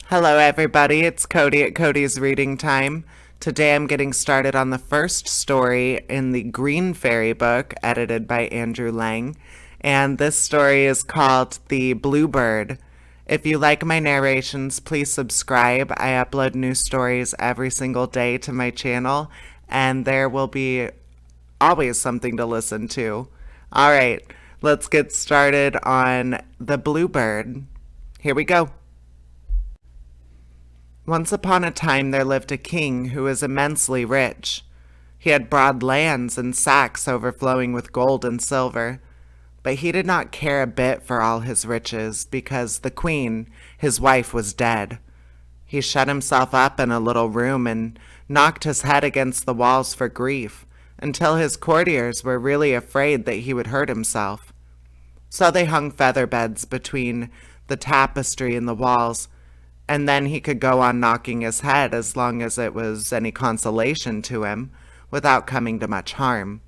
Hello, everybody. It's Cody at Cody's Reading Time. Today I'm getting started on the first story in the Green Fairy book, edited by Andrew Lang. And this story is called The Bluebird. If you like my narrations, please subscribe. I upload new stories every single day to my channel, and there will be always something to listen to. All right, let's get started on The Bluebird. Here we go. Once upon a time there lived a king who was immensely rich. He had broad lands and sacks overflowing with gold and silver, but he did not care a bit for all his riches because the queen, his wife, was dead. He shut himself up in a little room and knocked his head against the walls for grief until his courtiers were really afraid that he would hurt himself. So they hung feather beds between the tapestry and the walls, and then he could go on knocking his head as long as it was any consolation to him, without coming to much harm.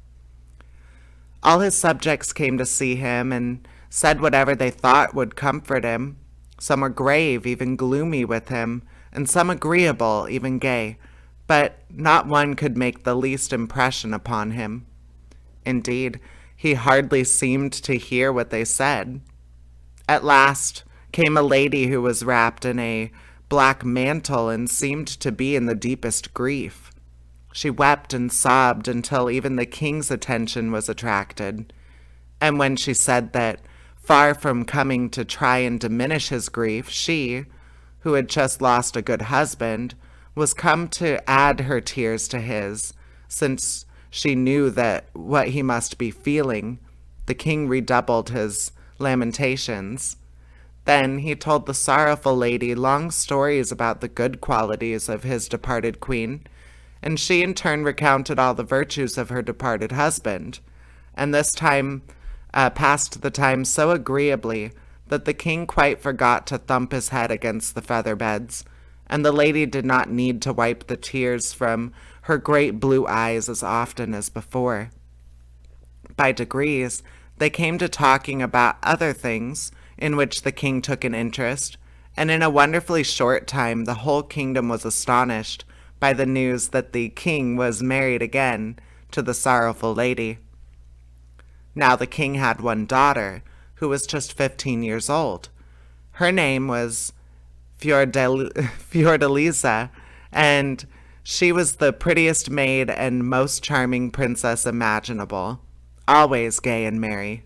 All his subjects came to see him and said whatever they thought would comfort him. Some were grave, even gloomy with him, and some agreeable, even gay, but not one could make the least impression upon him. Indeed, he hardly seemed to hear what they said. At last came a lady who was wrapped in a black mantle and seemed to be in the deepest grief. She wept and sobbed until even the king's attention was attracted. And when she said that, far from coming to try and diminish his grief, she, who had just lost a good husband, was come to add her tears to his, since she knew that what he must be feeling, the king redoubled his lamentations. Then he told the sorrowful lady long stories about the good qualities of his departed queen, and she in turn recounted all the virtues of her departed husband, and this time passed the time so agreeably that the king quite forgot to thump his head against the feather beds, and the lady did not need to wipe the tears from her great blue eyes as often as before. By degrees, they came to talking about other things in which the king took an interest, and in a wonderfully short time the whole kingdom was astonished by the news that the king was married again to the sorrowful lady. Now the king had one daughter, who was just 15 years old. Her name was Fiordalisa, and she was the prettiest maid and most charming princess imaginable, always gay and merry.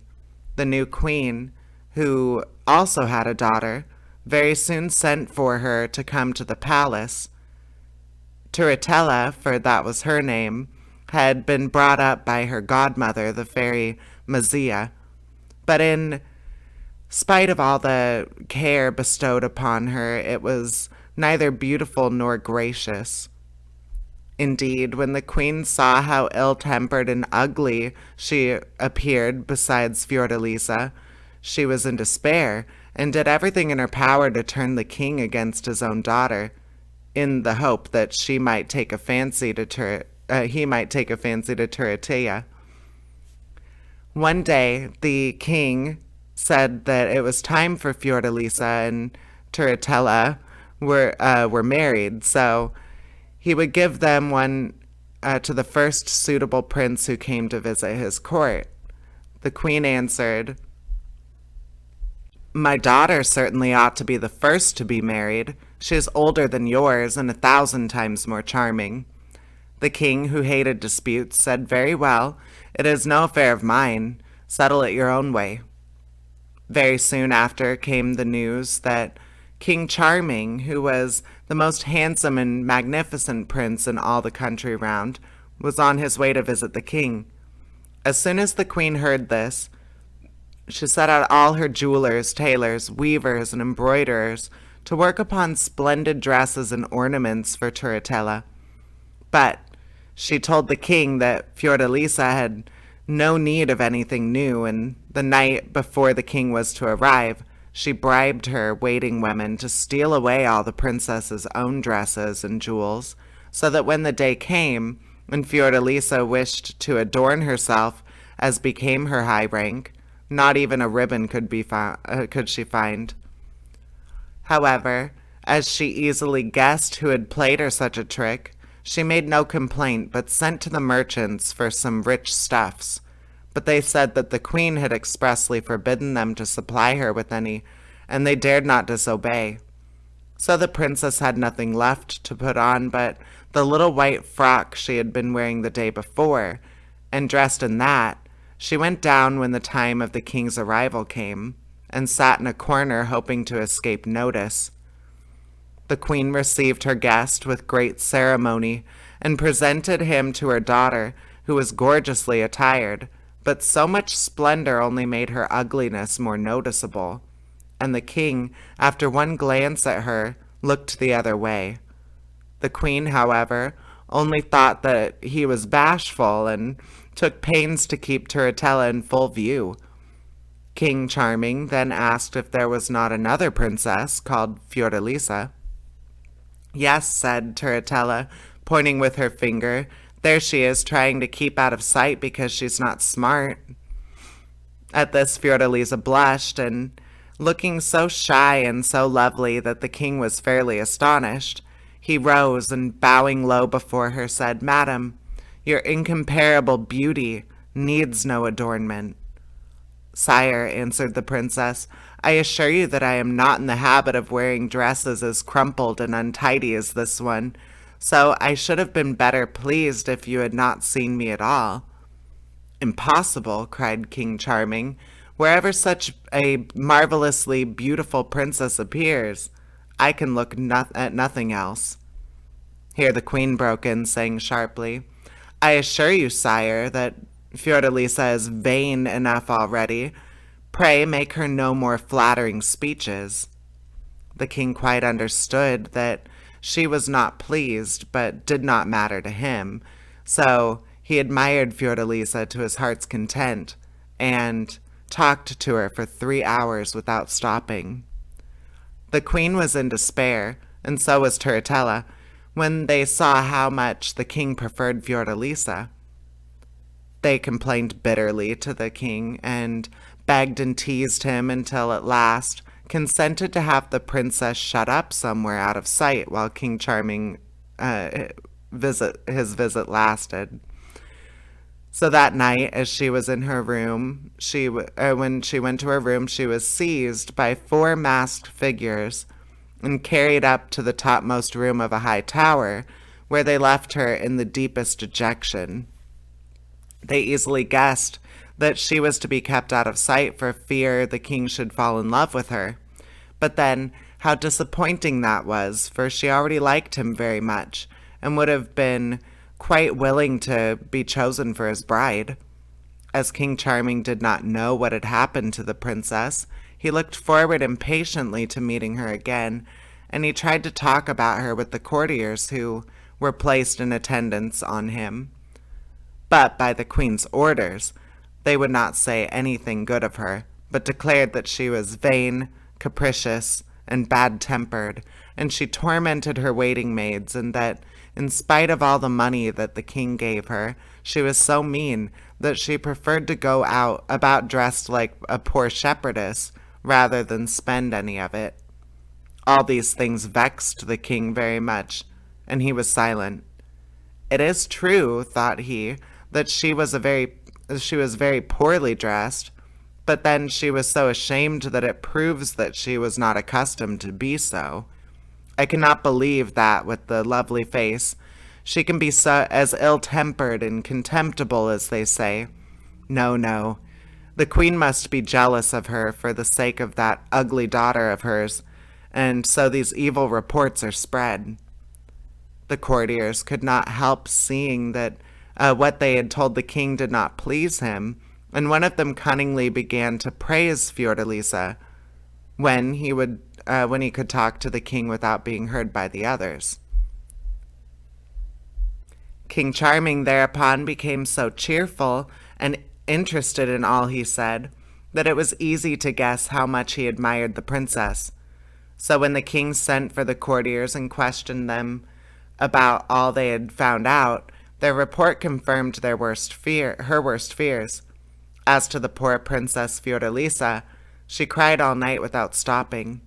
The new queen, who also had a daughter, very soon sent for her to come to the palace. Turritella, for that was her name, had been brought up by her godmother, the fairy Mazia, but in spite of all the care bestowed upon her, it was neither beautiful nor gracious. Indeed, when the queen saw how ill-tempered and ugly she appeared besides Fiordalisa, she was in despair, and did everything in her power to turn the king against his own daughter, in the hope that he might take a fancy to Turritella. One day, the king said that it was time for Fiordalisa and Turritella were married, so he would give them one to the first suitable prince who came to visit his court. The queen answered, "My daughter certainly ought to be the first to be married. She is older than yours and 1,000 times more charming." The king, who hated disputes, said, "Very well, it is no affair of mine. Settle it your own way." Very soon after came the news that King Charming, who was the most handsome and magnificent prince in all the country round, was on his way to visit the king. As soon as the queen heard this, she set out all her jewelers, tailors, weavers, and embroiderers to work upon splendid dresses and ornaments for Turritella. But she told the king that Fiordalisa had no need of anything new, and the night before the king was to arrive, she bribed her waiting women to steal away all the princess's own dresses and jewels, so that when the day came, and Fiordalisa wished to adorn herself as became her high rank, not even a ribbon could she find. However, As she easily guessed who had played her such a trick, she made no complaint, but sent to the merchants for some rich stuffs. But they said that the queen had expressly forbidden them to supply her with any, and they dared not disobey. So the princess had nothing left to put on but the little white frock she had been wearing the day before, and dressed in that, she went down when the time of the king's arrival came, and sat in a corner hoping to escape notice. The queen received her guest with great ceremony, and presented him to her daughter, who was gorgeously attired, but so much splendor only made her ugliness more noticeable, and the king, after one glance at her, looked the other way. The queen, however, only thought that he was bashful, and took pains to keep Turritella in full view. King Charming then asked if there was not another princess called Fiordalisa. "Yes," said Turritella, pointing with her finger. "There she is, trying to keep out of sight because she's not smart." At this, Fiordalisa blushed, and looking so shy and so lovely that the king was fairly astonished, he rose and, bowing low before her, said, "Madam, your incomparable beauty needs no adornment." "Sire," answered the princess, "I assure you that I am not in the habit of wearing dresses as crumpled and untidy as this one, so I should have been better pleased if you had not seen me at all." "Impossible," cried King Charming. "Wherever such a marvelously beautiful princess appears, I can look at nothing else." Here the queen broke in, saying sharply, "I assure you, sire, that Fiordalisa is vain enough already. Pray make her no more flattering speeches." The king quite understood that she was not pleased, but did not matter to him, so he admired Fiordalisa to his heart's content, and talked to her for 3 hours without stopping. The queen was in despair, and so was Turritella, when they saw how much the king preferred Fiordalisa. They complained bitterly to the king, and begged and teased him until at last consented to have the princess shut up somewhere out of sight while King Charming his visit lasted. So that night, as she was in her room, when she went to her room, she was seized by 4 masked figures and carried up to the topmost room of a high tower, where they left her in the deepest dejection. They easily guessed that she was to be kept out of sight for fear the king should fall in love with her. But then, how disappointing that was, for she already liked him very much, and would have been quite willing to be chosen for his bride. As King Charming did not know what had happened to the princess, he looked forward impatiently to meeting her again, and he tried to talk about her with the courtiers who were placed in attendance on him. But by the queen's orders, they would not say anything good of her, but declared that she was vain, capricious, and bad-tempered, and she tormented her waiting maids, and that, in spite of all the money that the king gave her, she was so mean that she preferred to go out about dressed like a poor shepherdess rather than spend any of it. All these things vexed the king very much, and he was silent. "It is true," thought he, that she was very poorly dressed, but then she was so ashamed that it proves that she was not accustomed to be so. I cannot believe that, with the lovely face, she can be so as ill-tempered and contemptible as they say. No, no, the queen must be jealous of her for the sake of that ugly daughter of hers, and so these evil reports are spread." The courtiers could not help seeing that what they had told the king did not please him, and one of them cunningly began to praise Fiordalisa when he could talk to the king without being heard by the others. King Charming thereupon became so cheerful and interested in all he said that it was easy to guess how much he admired the princess. So when the king sent for the courtiers and questioned them about all they had found out, their report confirmed her worst fears. As to the poor Princess Fiordalisa, she cried all night without stopping.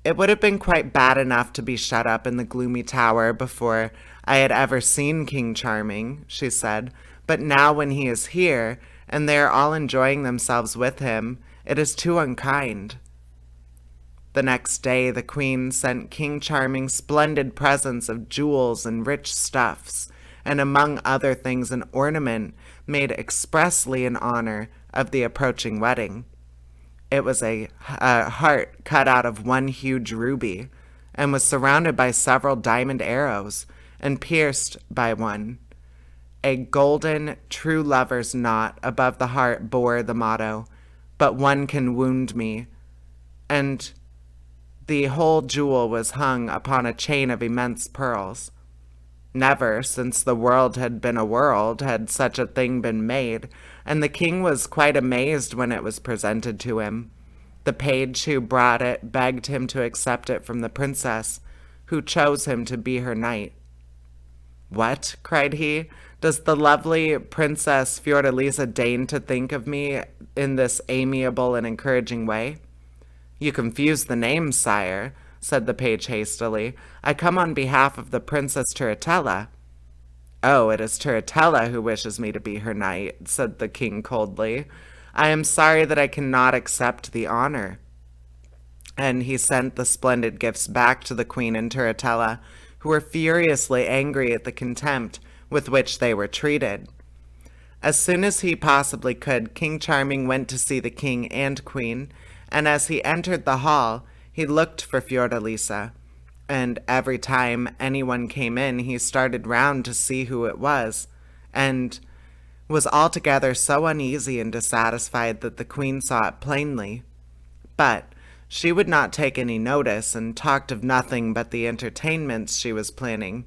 It would have been quite bad enough to be shut up in the gloomy tower before I had ever seen King Charming, she said, but now when he is here, and they are all enjoying themselves with him, it is too unkind. The next day the queen sent King Charming splendid presents of jewels and rich stuffs, and among other things an ornament made expressly in honor of the approaching wedding. It was a heart cut out of one huge ruby, and was surrounded by several diamond arrows, and pierced by one. A golden true lover's knot above the heart bore the motto, "But one can wound me," and the whole jewel was hung upon a chain of immense pearls. Never, since the world had been a world, had such a thing been made, and the king was quite amazed when it was presented to him. The page who brought it begged him to accept it from the princess, who chose him to be her knight. "What?" cried he. "Does the lovely Princess Fiordalisa deign to think of me in this amiable and encouraging way?" "You confuse the names, sire," said the page hastily. "I come on behalf of the Princess Turritella." "Oh, it is Turritella who wishes me to be her knight," said the king coldly. "I am sorry that I cannot accept the honor." And he sent the splendid gifts back to the queen and Turritella, who were furiously angry at the contempt with which they were treated. As soon as he possibly could, King Charming went to see the king and queen, and as he entered the hall, he looked for Fiordalisa, and every time anyone came in, he started round to see who it was, and was altogether so uneasy and dissatisfied that the queen saw it plainly. But she would not take any notice, and talked of nothing but the entertainments she was planning.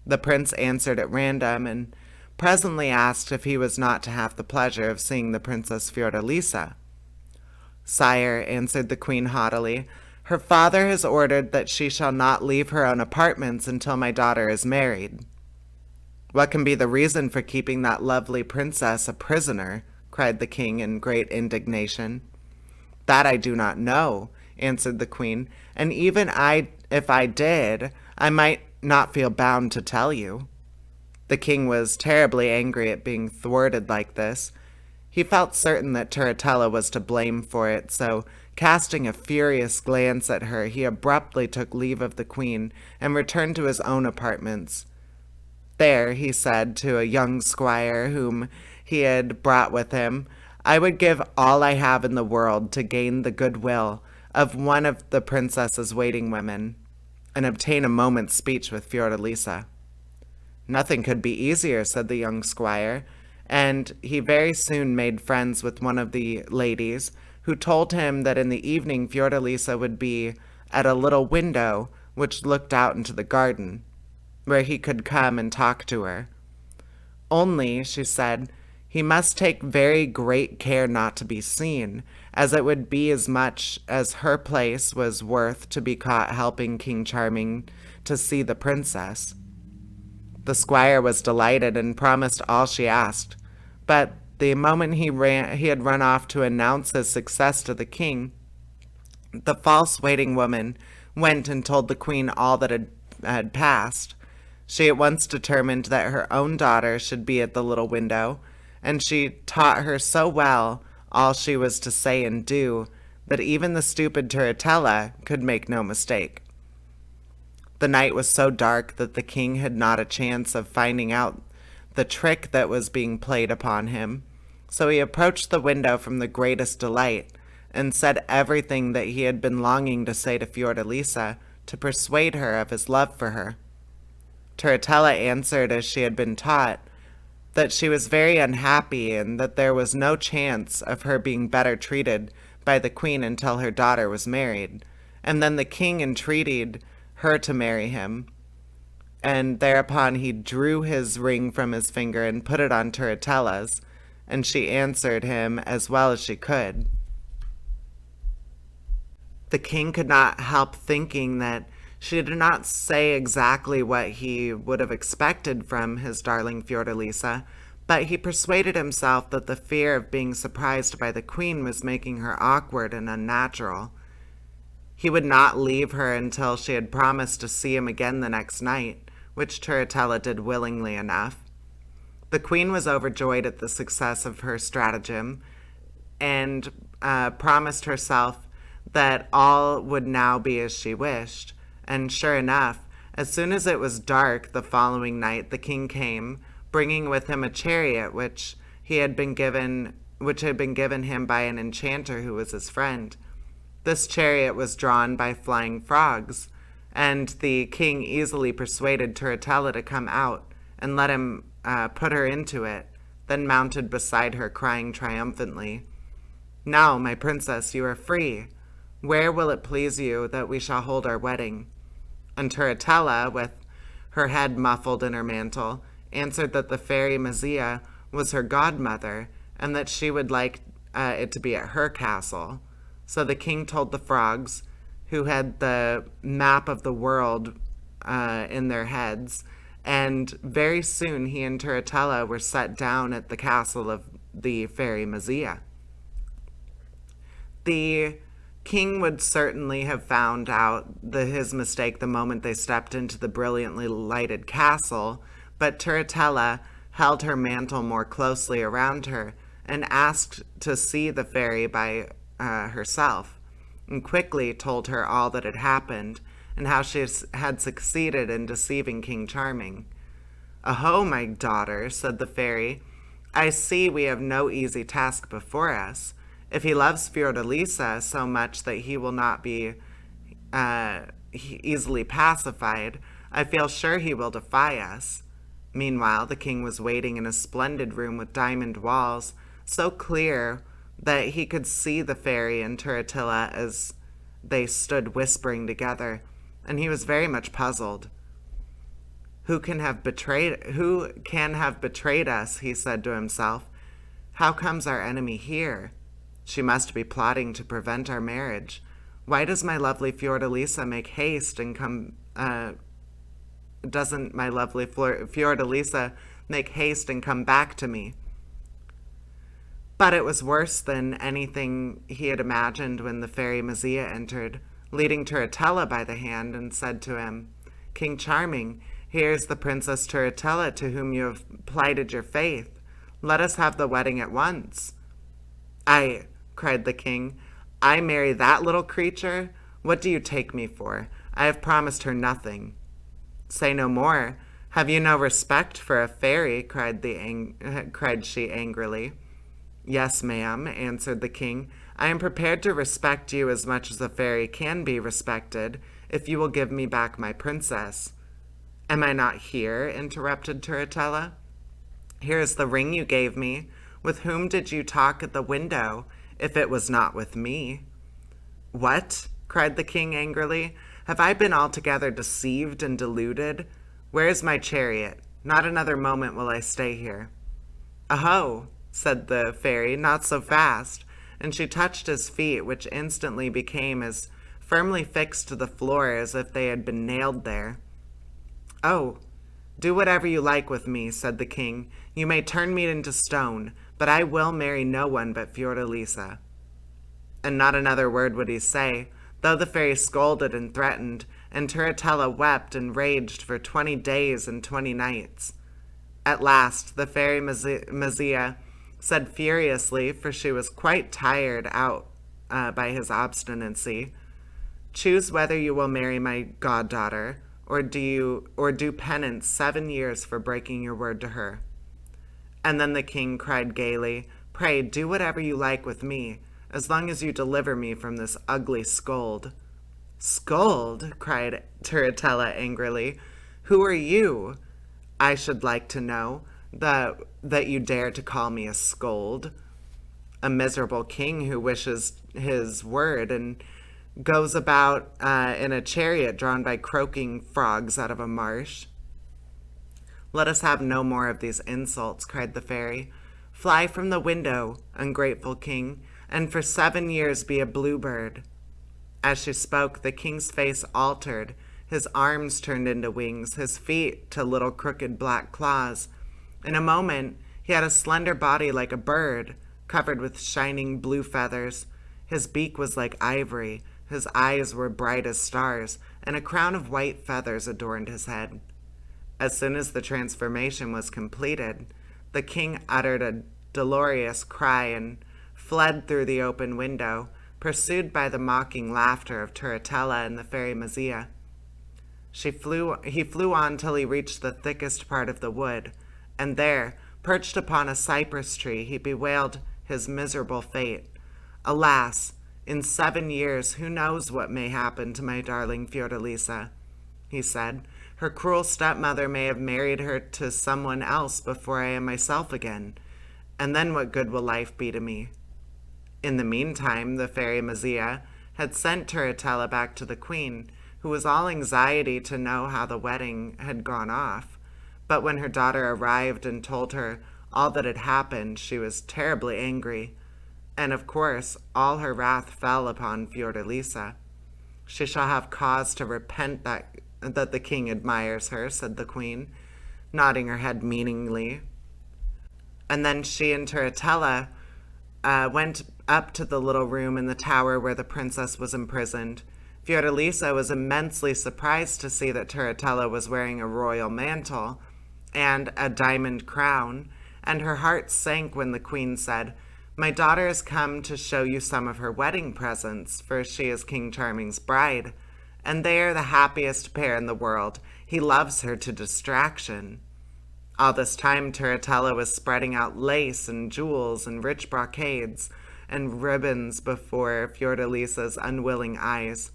The prince answered at random, and presently asked if he was not to have the pleasure of seeing the Princess Fiordalisa. "Sire," answered the queen haughtily, "her father has ordered that she shall not leave her own apartments until my daughter is married." "What can be the reason for keeping that lovely princess a prisoner?" cried the king in great indignation. "That I do not know," answered the queen, "and even if I did, I might not feel bound to tell you." The king was terribly angry at being thwarted like this. He felt certain that Turritella was to blame for it, so casting a furious glance at her, he abruptly took leave of the queen and returned to his own apartments. There, he said to a young squire whom he had brought with him, "I would give all I have in the world to gain the goodwill of one of the princess's waiting women, and obtain a moment's speech with Fiordalisa." "Nothing could be easier," said the young squire, and he very soon made friends with one of the ladies, who told him that in the evening Fiordalisa would be at a little window which looked out into the garden, where he could come and talk to her. "Only," she said, "he must take very great care not to be seen, as it would be as much as her place was worth to be caught helping King Charming to see the princess." The squire was delighted and promised all she asked, but the moment he had run off to announce his success to the king, the false waiting woman went and told the queen all that had passed. She at once determined that her own daughter should be at the little window, and she taught her so well all she was to say and do that even the stupid Turritella could make no mistake. The night was so dark that the king had not a chance of finding out the trick that was being played upon him, so he approached the window from the greatest delight, and said everything that he had been longing to say to Fiordalisa to persuade her of his love for her. Turritella answered as she had been taught, that she was very unhappy and that there was no chance of her being better treated by the queen until her daughter was married, and then the king entreated her to marry him, and thereupon he drew his ring from his finger and put it on Turritella's, and she answered him as well as she could. The king could not help thinking that she did not say exactly what he would have expected from his darling Fiordalisa, but he persuaded himself that the fear of being surprised by the queen was making her awkward and unnatural. He would not leave her until she had promised to see him again the next night, which Turritella did willingly enough. The queen was overjoyed at the success of her stratagem and promised herself that all would now be as she wished. And sure enough, as soon as it was dark the following night, the king came, bringing with him a chariot which had been given him by an enchanter who was his friend. This chariot was drawn by flying frogs, and the king easily persuaded Turritella to come out and let him put her into it, then mounted beside her, crying triumphantly, "Now, my princess, you are free. Where will it please you that we shall hold our wedding?" And Turritella, with her head muffled in her mantle, answered that the fairy Mazia was her godmother, and that she would like it to be at her castle. So the king told the frogs, who had the map of the world in their heads, and very soon he and Turritella were set down at the castle of the fairy Mazia. The king would certainly have found out his mistake the moment they stepped into the brilliantly lighted castle, but Turritella held her mantle more closely around her and asked to see the fairy by herself, and quickly told her all that had happened and how she had succeeded in deceiving King Charming. "Aho, my daughter," said the fairy, "I see we have no easy task before us. If he loves Fiordalisa so much that he will not be easily pacified, I feel sure he will defy us." Meanwhile, the king was waiting in a splendid room with diamond walls, so clear that he could see the fairy and Turritella as they stood whispering together, and he was very much puzzled. Who can have betrayed us?" he said to himself. "How comes our enemy here? She must be plotting to prevent our marriage. Why does my lovely Fiordalisa make haste and come? Doesn't my lovely Fiordalisa make haste and come back to me?" But it was worse than anything he had imagined when the fairy Mazia entered, leading Turritella by the hand, and said to him, "King Charming, here is the Princess Turritella to whom you have plighted your faith. Let us have the wedding at once." "I," cried the king, "I marry that little creature? What do you take me for? I have promised her nothing." "Say no more. Have you no respect for a fairy?" cried she angrily. "Yes, ma'am," answered the king. "I am prepared to respect you as much as a fairy can be respected, if you will give me back my princess." "Am I not here?" interrupted Turritella. "Here is the ring you gave me. With whom did you talk at the window, if it was not with me?" "What?" cried the king angrily. "Have I been altogether deceived and deluded? Where is my chariot? Not another moment will I stay here." "Aho!" said the fairy, "not so fast," and she touched his feet, which instantly became as firmly fixed to the floor as if they had been nailed there. "Oh, do whatever you like with me," said the king. "You may turn me into stone, but I will marry no one but Fiordalisa." And not another word would he say, though the fairy scolded and threatened, and Turritella wept and raged for 20 days and 20 nights. At last, the fairy Mazia said furiously, for she was quite tired out by his obstinacy, "Choose whether you will marry my goddaughter, or do penance 7 years for breaking your word to her." And then the king cried gaily, "Pray do whatever you like with me, as long as you deliver me from this ugly scold." "Scold?" cried Turritella angrily. "Who are you, I should like to know, that you dare to call me a scold?" "A miserable king who wishes his word and goes about in a chariot drawn by croaking frogs out of a marsh." "Let us have no more of these insults," cried the fairy. "Fly from the window, ungrateful king, and for 7 years be a bluebird." As she spoke, the king's face altered. His arms turned into wings, his feet to little crooked black claws. In a moment, he had a slender body like a bird, covered with shining blue feathers. His beak was like ivory, His eyes were bright as stars, and a crown of white feathers adorned his head. As soon as the transformation was completed, the king uttered a dolorous cry and fled through the open window, pursued by the mocking laughter of Turritella and the fairy Mazia. He flew on till he reached the thickest part of the wood, and there, perched upon a cypress tree, he bewailed his miserable fate. Alas, in 7 years who knows what may happen to my darling Fiordalisa, he said. Her cruel stepmother may have married her to someone else before I am myself again, and then what good will life be to me? In the meantime, the fairy Mazia had sent Turritella back to the queen, who was all anxiety to know how the wedding had gone off. But when her daughter arrived and told her all that had happened, she was terribly angry, and of course all her wrath fell upon Fiordalisa. She shall have cause to repent that the king admires her, said the queen, nodding her head meaningly. And then she and Turritella went up to the little room in the tower where the princess was imprisoned. Fiordalisa was immensely surprised to see that Turritella was wearing a royal mantle and a diamond crown, and her heart sank when the queen said, "My daughter has come to show you some of her wedding presents, for she is King Charming's bride, and they are the happiest pair in the world. He loves her to distraction." All this time Turritella was spreading out lace and jewels and rich brocades and ribbons before Fiordalisa's unwilling eyes,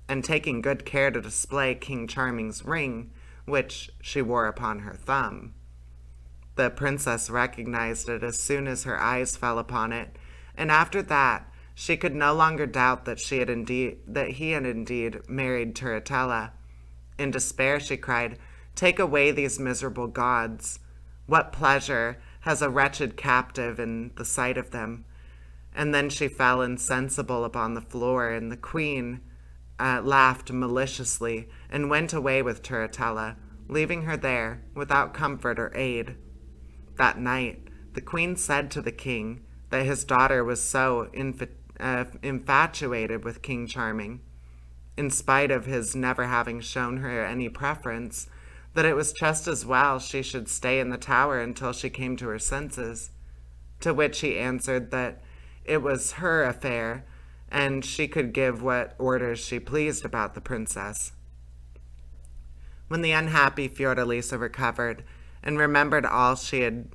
and taking good care to display King Charming's ring, which she wore upon her thumb. The princess recognized it as soon as her eyes fell upon it, and after that she could no longer doubt that he had indeed married Turritella. In despair she cried, "Take away these miserable gods. What pleasure has a wretched captive in the sight of them?" And then she fell insensible upon the floor, and the queen laughed maliciously and went away with Turritella, leaving her there without comfort or aid. That night the queen said to the king that his daughter was so infatuated with King Charming, in spite of his never having shown her any preference, that it was just as well she should stay in the tower until she came to her senses, to which he answered that it was her affair, and she could give what orders she pleased about the princess. When the unhappy Fiordalisa recovered and remembered all she had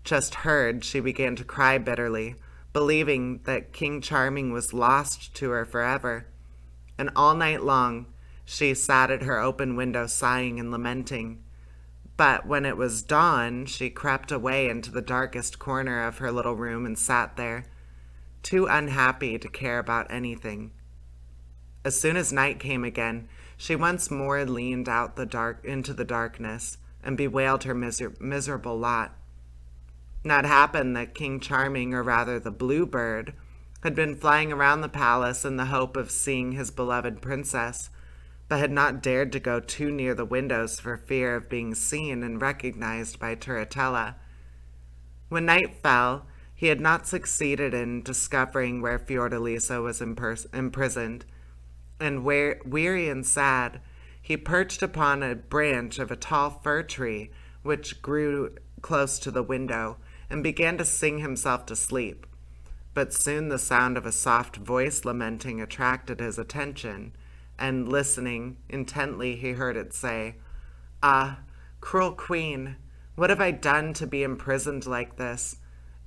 just heard, she began to cry bitterly, believing that King Charming was lost to her forever, and all night long she sat at her open window sighing and lamenting. But when it was dawn, she crept away into the darkest corner of her little room and sat there, too unhappy to care about anything. As soon as night came again, she once more leaned out into the darkness and bewailed her miserable lot. Now it happened that King Charming, or rather the Bluebird, had been flying around the palace in the hope of seeing his beloved princess, but had not dared to go too near the windows for fear of being seen and recognized by Turritella. When night fell, he had not succeeded in discovering where Fiordalisa was imprisoned, and weary and sad, he perched upon a branch of a tall fir tree which grew close to the window, and began to sing himself to sleep. But soon the sound of a soft voice lamenting attracted his attention, and listening intently he heard it say, "Ah, cruel queen, what have I done to be imprisoned like this?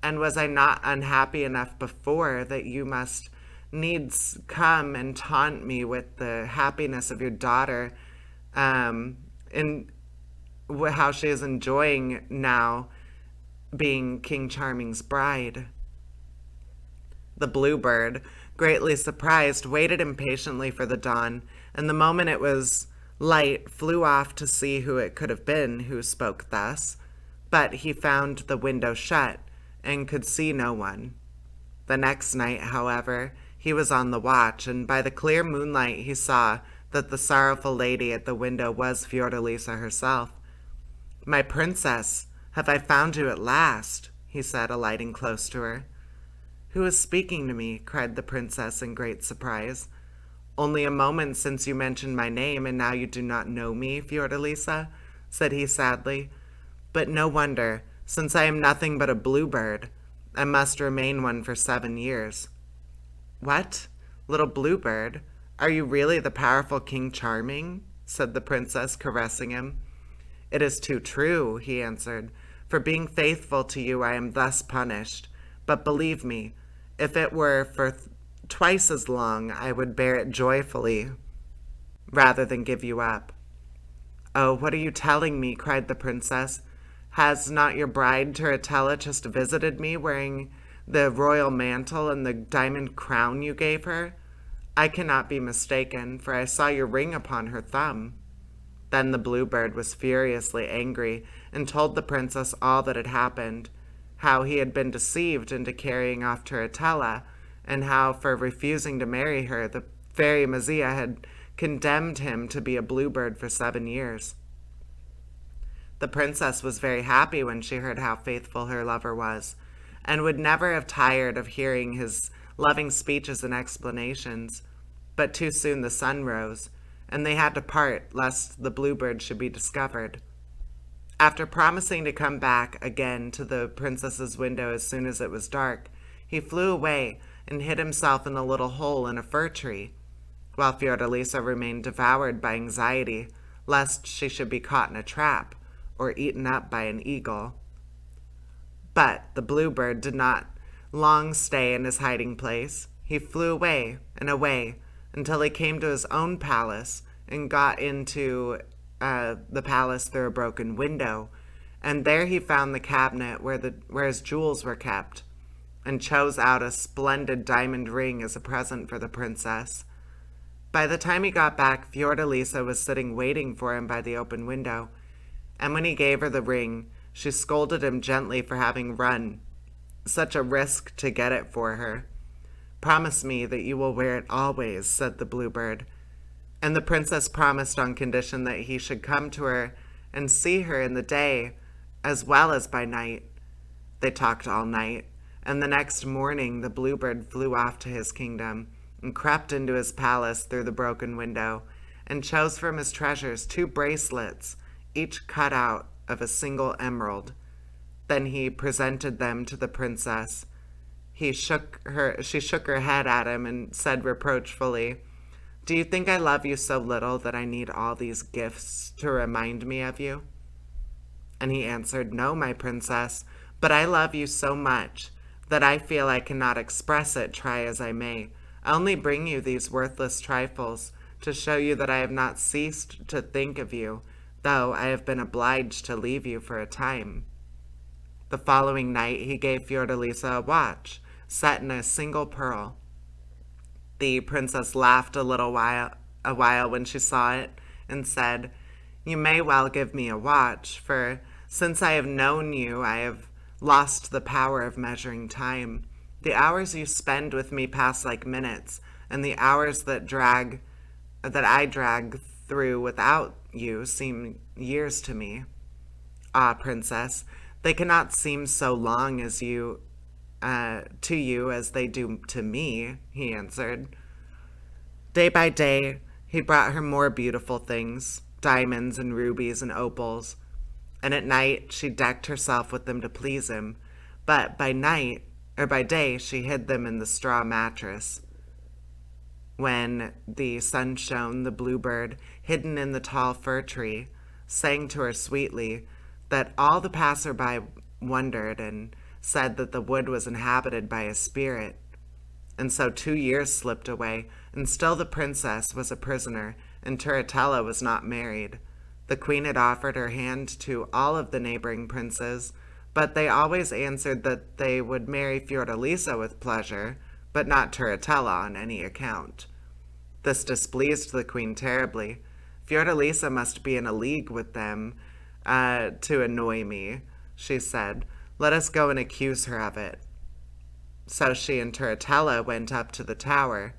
And was I not unhappy enough before that you must needs come and taunt me with the happiness of your daughter, in how she is enjoying now being King Charming's bride?" The Bluebird, greatly surprised, waited impatiently for the dawn, and the moment it was light flew off to see who it could have been who spoke thus, but he found the window shut and could see no one. The next night, however, he was on the watch, and by the clear moonlight he saw that the sorrowful lady at the window was Fiordalisa herself. "My princess, have I found you at last?" he said, alighting close to her. "Who is speaking to me?" cried the princess in great surprise. Only a moment since you mentioned my name, and now you do not know me, Fiordalisa, said he sadly. But no wonder, since I am nothing but a bluebird, and must remain one for 7 years. What? Little bluebird? Are you really the powerful King Charming? Said the princess, caressing him. It is too true, he answered. For being faithful to you I am thus punished. But believe me, if it were for twice as long, I would bear it joyfully, rather than give you up. Oh, what are you telling me? Cried the princess. Has not your bride Turritella just visited me wearing the royal mantle and the diamond crown you gave her? I cannot be mistaken, for I saw your ring upon her thumb. Then the bluebird was furiously angry and told the princess all that had happened, how he had been deceived into carrying off Turritella, and how for refusing to marry her the fairy Mazia had condemned him to be a bluebird for 7 years. The princess was very happy when she heard how faithful her lover was, and would never have tired of hearing his loving speeches and explanations. But too soon the sun rose, and they had to part lest the bluebird should be discovered. After promising to come back again to the princess's window as soon as it was dark, he flew away and hid himself in a little hole in a fir tree, while Fiordalisa remained devoured by anxiety lest she should be caught in a trap or eaten up by an eagle. But the bluebird did not long stay in his hiding place. He flew away and away until he came to his own palace and got into the palace through a broken window. And there he found the cabinet where his jewels were kept, and chose out a splendid diamond ring as a present for the princess. By the time he got back, Fiordalisa was sitting waiting for him by the open window, and when he gave her the ring, she scolded him gently for having run such a risk to get it for her. Promise me that you will wear it always, said the bluebird. And the princess promised on condition that he should come to her and see her in the day as well as by night. They talked all night, and the next morning the bluebird flew off to his kingdom and crept into his palace through the broken window and chose from his treasures 2 bracelets, each cut out of a single emerald. Then he presented them to the princess. She shook her head at him and said reproachfully, "Do you think I love you so little that I need all these gifts to remind me of you?" And he answered, "No, my princess, but I love you so much that I feel I cannot express it, try as I may. I only bring you these worthless trifles to show you that I have not ceased to think of you, though I have been obliged to leave you for a time." The following night he gave Fiordalisa a watch set in a single pearl. The princess laughed a while when she saw it, and said, "You may well give me a watch, for since I have known you I have lost the power of measuring time. The hours you spend with me pass like minutes, and the hours that I drag through without you seem years to me." "Ah, princess, they cannot seem so long as to you as they do to me," he answered. Day by day, he brought her more beautiful things, diamonds and rubies and opals, and at night she decked herself with them to please him, but by day she hid them in the straw mattress. When the sun shone, the bluebird, hidden in the tall fir tree, sang to her sweetly that all the passerby wondered and said that the wood was inhabited by a spirit. And so 2 years slipped away, and still the princess was a prisoner, and Turritella was not married. The queen had offered her hand to all of the neighboring princes, but they always answered that they would marry Fiordalisa with pleasure, but not Turritella on any account. This displeased the queen terribly. "Fiordalisa must be in a league with them to annoy me," she said. "Let us go and accuse her of it." So she and Turritella went up to the tower.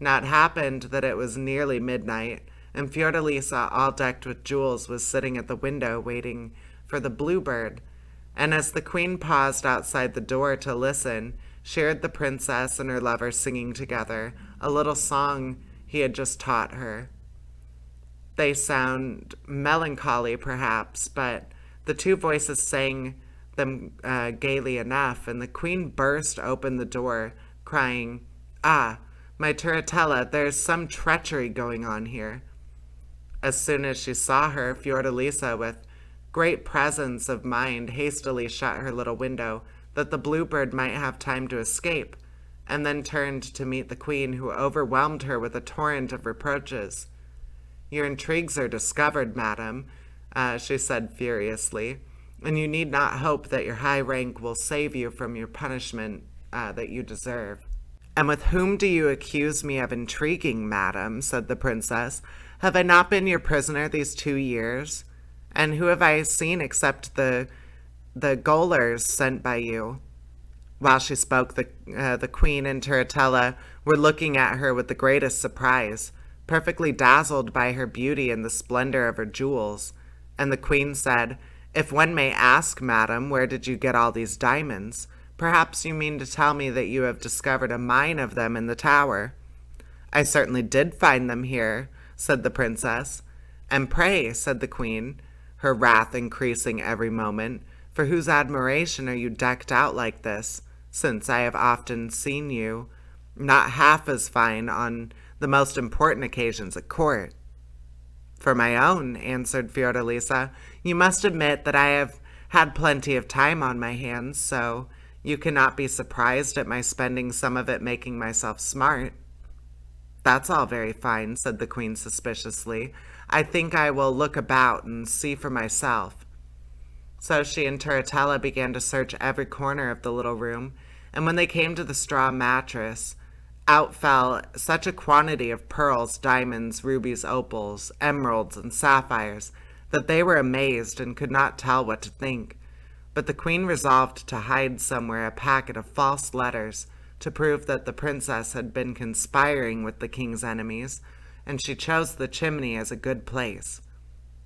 Now it happened that it was nearly midnight, and Fiordalisa, all decked with jewels, was sitting at the window waiting for the bluebird. And as the queen paused outside the door to listen, she heard the princess and her lover singing together a little song he had just taught her. They sound melancholy, perhaps, but the two voices sang them gaily enough, and the queen burst open the door, crying, "Ah, my Turritella, there's some treachery going on here." As soon as she saw her, Fiordalisa, with great presence of mind, hastily shut her little window, that the bluebird might have time to escape, and then turned to meet the queen, who overwhelmed her with a torrent of reproaches. "Your intrigues are discovered, madam," she said furiously, "and you need not hope that your high rank will save you from your punishment that you deserve." "And with whom do you accuse me of intriguing, madam?" said the princess. "Have I not been your prisoner these 2 years? And who have I seen except the gaolers sent by you?" While she spoke, the queen and Turritella were looking at her with the greatest surprise, perfectly dazzled by her beauty and the splendor of her jewels. And the queen said, "If one may ask, madam, where did you get all these diamonds? Perhaps you mean to tell me that you have discovered a mine of them in the tower." "I certainly did find them here," said the princess. "And pray," said the queen, her wrath increasing every moment, "for whose admiration are you decked out like this, since I have often seen you not half as fine on the most important occasions at court?" "For my own," answered Fiordalisa. "You must admit that I have had plenty of time on my hands, so you cannot be surprised at my spending some of it making myself smart." "That's all very fine," said the queen suspiciously. "I think I will look about and see for myself." So she and Turritella began to search every corner of the little room, and when they came to the straw mattress, out fell such a quantity of pearls, diamonds, rubies, opals, emeralds, and sapphires that they were amazed and could not tell what to think. But the queen resolved to hide somewhere a packet of false letters to prove that the princess had been conspiring with the king's enemies, and she chose the chimney as a good place.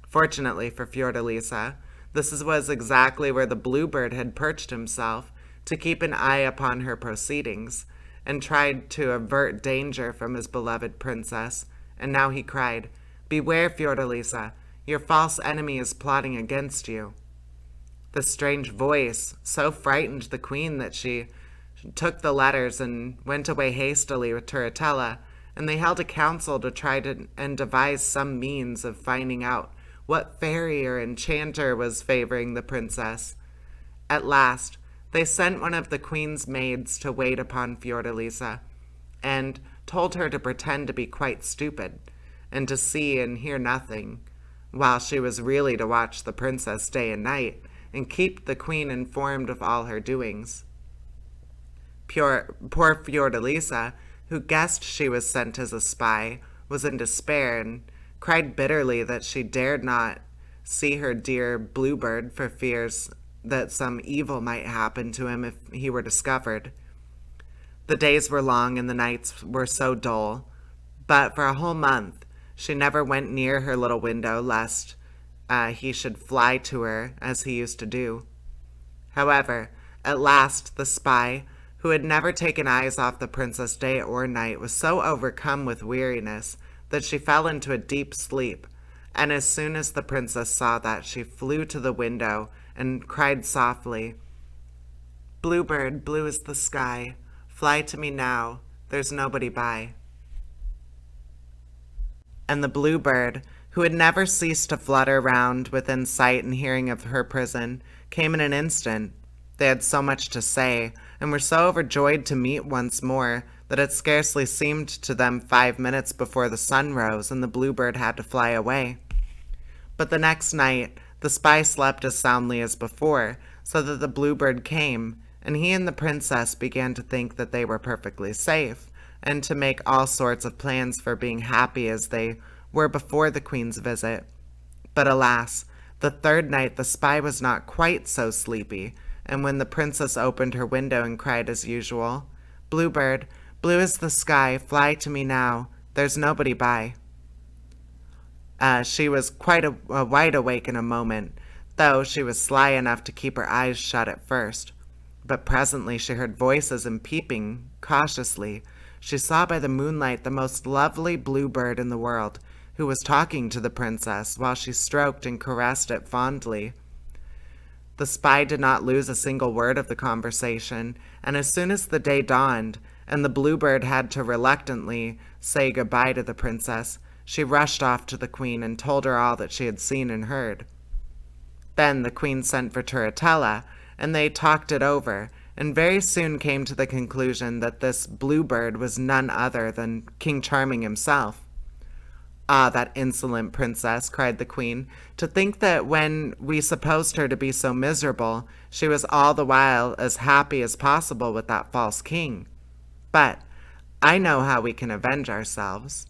Fortunately for Fiordalisa, this was exactly where the bluebird had perched himself to keep an eye upon her proceedings, and tried to avert danger from his beloved princess, and now he cried, "Beware, Fiordalisa, your false enemy is plotting against you." The strange voice so frightened the queen that she took the letters and went away hastily with Turritella, and they held a council to try and devise some means of finding out what fairy or enchanter was favoring the princess. At last, they sent one of the queen's maids to wait upon Fiordalisa, and told her to pretend to be quite stupid, and to see and hear nothing, while she was really to watch the princess day and night, and keep the queen informed of all her doings. Poor Fiordalisa, who guessed she was sent as a spy, was in despair, and cried bitterly that she dared not see her dear bluebird for fears that some evil might happen to him if he were discovered. The days were long and the nights were so dull, but for a whole month she never went near her little window lest he should fly to her as he used to do. However, at last the spy, who had never taken eyes off the princess day or night, was so overcome with weariness that she fell into a deep sleep, and as soon as the princess saw that, she flew to the window and cried softly, "Bluebird, blue as the sky, fly to me now, there's nobody by." And the bluebird, who had never ceased to flutter round within sight and hearing of her prison, came in an instant. They had so much to say, and were so overjoyed to meet once more, that it scarcely seemed to them 5 minutes before the sun rose and the bluebird had to fly away. But the next night the spy slept as soundly as before, so that the bluebird came, and he and the princess began to think that they were perfectly safe, and to make all sorts of plans for being happy as they were before the queen's visit. But alas, the third night the spy was not quite so sleepy, and when the princess opened her window and cried as usual, "Bluebird, blue as the sky, fly to me now, there's nobody by," she was quite wide awake in a moment, though she was sly enough to keep her eyes shut at first. But presently she heard voices and peeping cautiously, she saw by the moonlight the most lovely bluebird in the world, who was talking to the princess while she stroked and caressed it fondly. The spy did not lose a single word of the conversation, and as soon as the day dawned, and the bluebird had to reluctantly say goodbye to the princess, she rushed off to the queen and told her all that she had seen and heard. Then the queen sent for Turritella, and they talked it over, and very soon came to the conclusion that this bluebird was none other than King Charming himself. "Ah, that insolent princess," cried the queen, "to think that when we supposed her to be so miserable, she was all the while as happy as possible with that false king. But I know how we can avenge ourselves."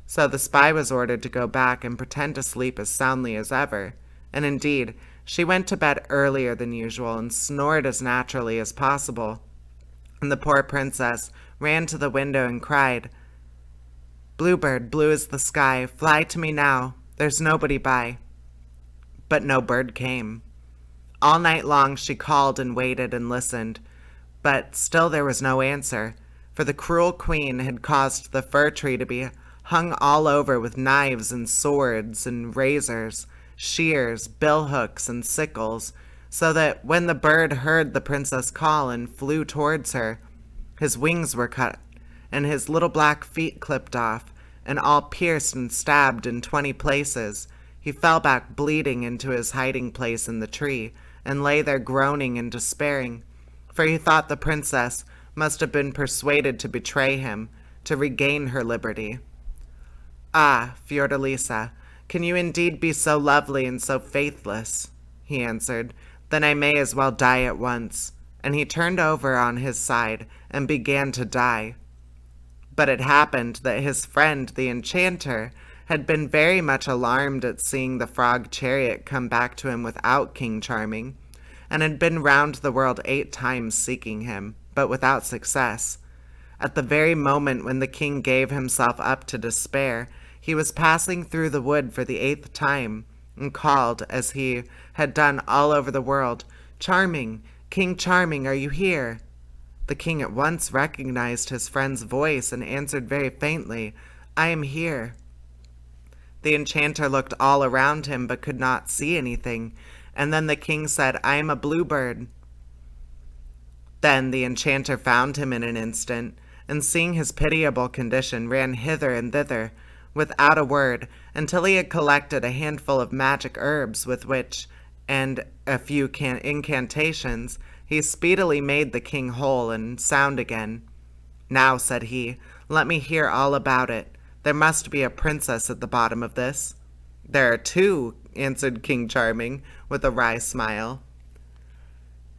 So the spy was ordered to go back and pretend to sleep as soundly as ever, and indeed, she went to bed earlier than usual and snored as naturally as possible. And the poor princess ran to the window and cried, "Bluebird, blue as the sky, fly to me now, there's nobody by." But no bird came. All night long she called and waited and listened, but still there was no answer, for the cruel queen had caused the fir tree to be hung all over with knives and swords and razors, shears, billhooks, and sickles, so that when the bird heard the princess call and flew towards her, his wings were cut, and his little black feet clipped off, and all pierced and stabbed in 20 places. He fell back bleeding into his hiding place in the tree, and lay there groaning and despairing, for he thought the princess must have been persuaded to betray him, to regain her liberty. "Ah, Fiordalisa, can you indeed be so lovely and so faithless?" he answered. "Then I may as well die at once." And he turned over on his side and began to die. But it happened that his friend, the enchanter, had been very much alarmed at seeing the frog chariot come back to him without King Charming, and had been round the world 8 times seeking him, but without success. At the very moment when the king gave himself up to despair, he was passing through the wood for the 8th time, and called, as he had done all over the world, "Charming, King Charming, are you here?" The king at once recognized his friend's voice and answered very faintly, "I am here." The enchanter looked all around him but could not see anything, and then the king said, "I am a bluebird." Then the enchanter found him in an instant, and seeing his pitiable condition, ran hither and thither, without a word, until he had collected a handful of magic herbs with which, and a few incantations, he speedily made the king whole and sound again. "Now," said he, "let me hear all about it. There must be a princess at the bottom of this." "There are 2, answered King Charming, with a wry smile.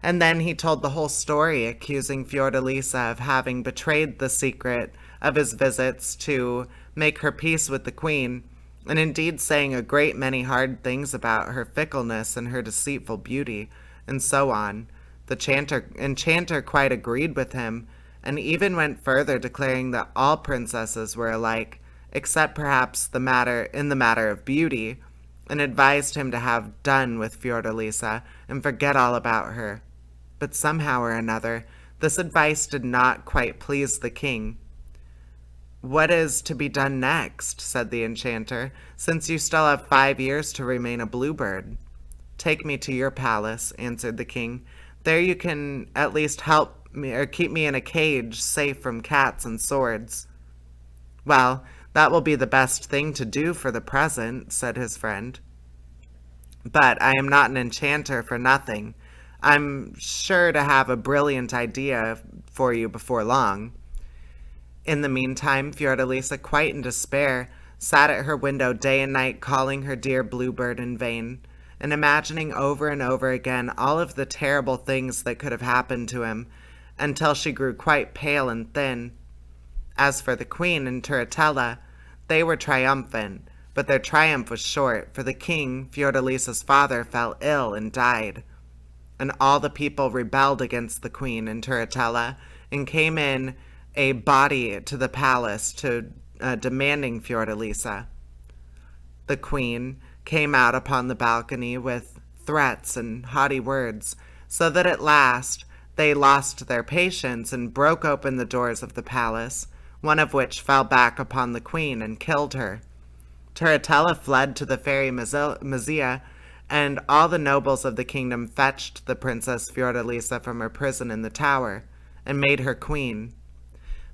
And then he told the whole story, accusing Fiordalisa of having betrayed the secret of his visits to make her peace with the queen, and indeed saying a great many hard things about her fickleness and her deceitful beauty, and so on. The enchanter quite agreed with him, and even went further, declaring that all princesses were alike, except perhaps in the matter of beauty, and advised him to have done with Fiordalisa and forget all about her. But somehow or another, this advice did not quite please the king. "What is to be done next?" said the enchanter, "since you still have 5 years to remain a bluebird." "Take me to your palace," answered the king. "There you can at least help me or keep me in a cage, safe from cats and swords." "Well, that will be the best thing to do for the present," said his friend. "But I am not an enchanter for nothing. I'm sure to have a brilliant idea for you before long." In the meantime, Fiordalisa, quite in despair, sat at her window day and night calling her dear bluebird in vain, and imagining over and over again all of the terrible things that could have happened to him, until she grew quite pale and thin. As for the queen and Turritella, they were triumphant, but their triumph was short, for the king, Fiordalisa's father, fell ill and died. And all the people rebelled against the queen and Turritella, and came in a body to the palace demanding Fiordalisa. The queen came out upon the balcony with threats and haughty words, so that at last they lost their patience and broke open the doors of the palace, one of which fell back upon the queen and killed her. Turritella fled to the fairy Mazia, and all the nobles of the kingdom fetched the Princess Fiordalisa from her prison in the tower and made her queen.